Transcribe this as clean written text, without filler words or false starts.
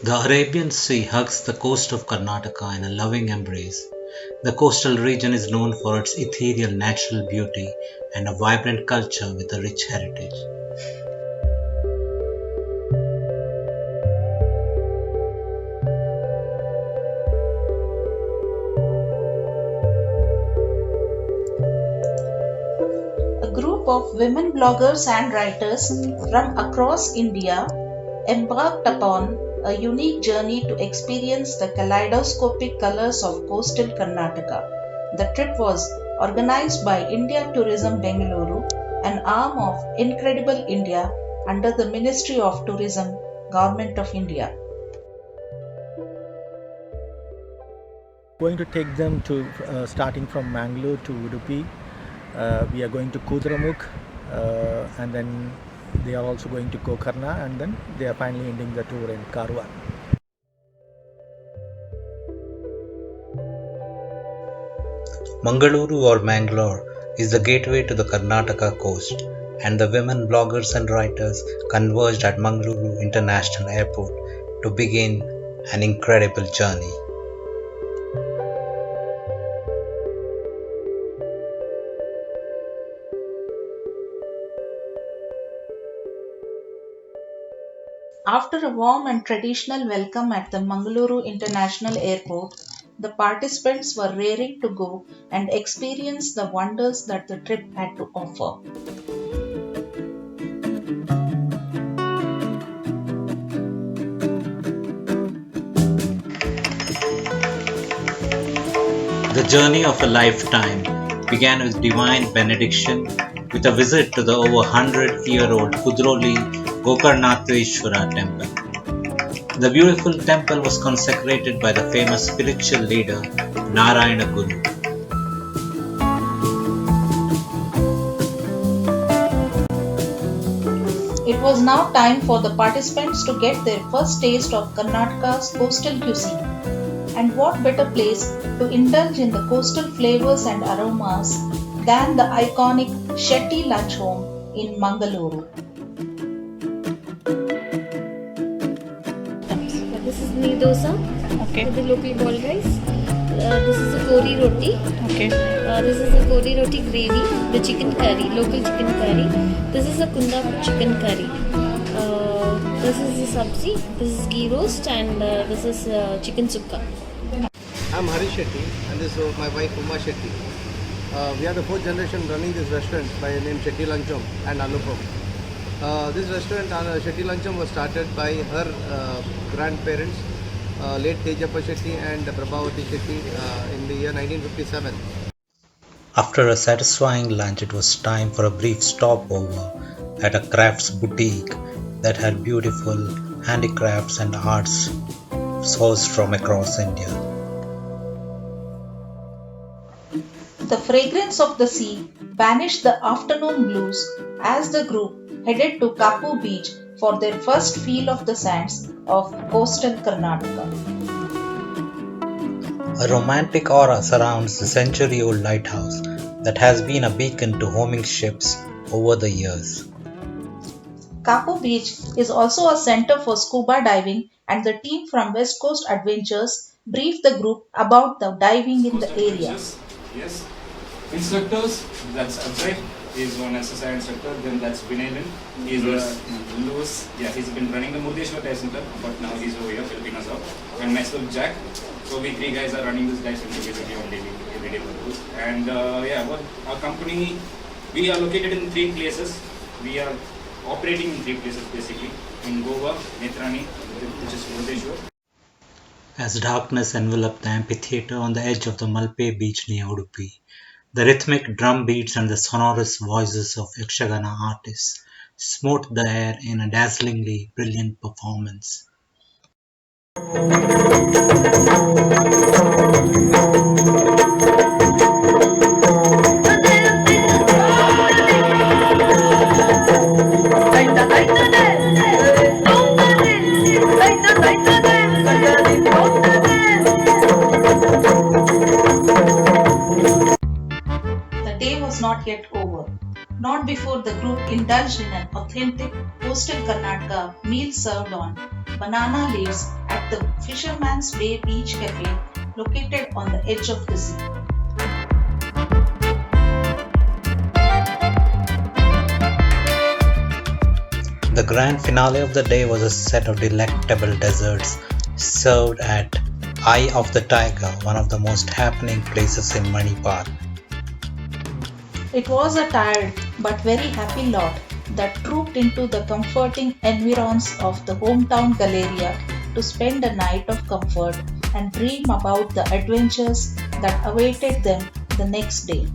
The Arabian Sea hugs the coast of Karnataka in a loving embrace. The coastal region is known for its ethereal natural beauty and a vibrant culture with a rich heritage. A group of women bloggers and writers from across India embarked upon a unique journey to experience the kaleidoscopic colors of coastal Karnataka. The trip was organized by India Tourism Bengaluru, an arm of Incredible India under the Ministry of Tourism, Government of India. Going to take them to starting from Mangalore to Udupi. We are going to Kudramukh, and then they are also going to Gokarna, and then they are finally ending the tour in Karwar. Mangaluru or Mangalore is the gateway to the Karnataka coast, and the women bloggers and writers converged at Mangaluru International Airport to begin an incredible journey. After a warm and traditional welcome at the Mangaluru International Airport, the participants were raring to go and experience the wonders that the trip had to offer. The journey of a lifetime began with divine benediction with a visit to the over 100-year-old Kudroli Gokarnatheshwara temple. The beautiful temple was consecrated by the famous spiritual leader Narayana Guru. It was now time for the participants to get their first taste of Karnataka's coastal cuisine. And what better place to indulge in the coastal flavors and aromas than the iconic Shetty Lunch Home in Mangaluru. This is neer dosa. Okay. With the local ball rice. This is a kori roti. Okay. This is a kori roti gravy. The chicken curry, local chicken curry. This is a kunda chicken curry. This is the sabzi. This is ghee roast, and this is chicken sukka. I'm Harish Shetty, and this is my wife Uma Shetty. We are the fourth generation running this restaurant by the name Shetty Luncham and Anupam. This restaurant, Shetty Luncham, was started by her grandparents, late Tejappa Shetty and Prabhavati Shetty, in the year 1957. After a satisfying lunch, it was time for a brief stopover at a crafts boutique that had beautiful handicrafts and arts sourced from across India. The fragrance of the sea banished the afternoon blues as the group headed to Kapu Beach for their first feel of the sands of coastal Karnataka. A romantic aura surrounds the century-old lighthouse that has been a beacon to homing ships over the years. Kapu Beach is also a center for scuba diving, and the team from West Coast Adventures briefed the group about the diving in the area. Yes. Instructors, that's Abhay. He's one SSI instructor. Then that's Vinaylan. He's Lewis. Yeah, he's been running the Murdeshwar Dive Center, but now he's over here helping us out. And myself, Jack. So we three guys are running this dive center basically on daily, everyday basis. And what our company, we are located in three places. We are operating in three places basically. In Goa, Netrani, which is Murdeshwar. As darkness enveloped the amphitheatre on the edge of the Malpe beach near Udupi, the rhythmic drum beats and the sonorous voices of Yakshagana artists smote the air in a dazzlingly brilliant performance. The day was not yet over. Not before the group indulged in an authentic coastal Karnataka meal served on banana leaves at the Fisherman's Bay Beach Cafe located on the edge of the sea. The grand finale of the day was a set of delectable desserts served at Eye of the Tiger, one of the most happening places in Manipal. It was a tired but very happy lot that trooped into the comforting environs of the hometown Galleria to spend a night of comfort and dream about the adventures that awaited them the next day.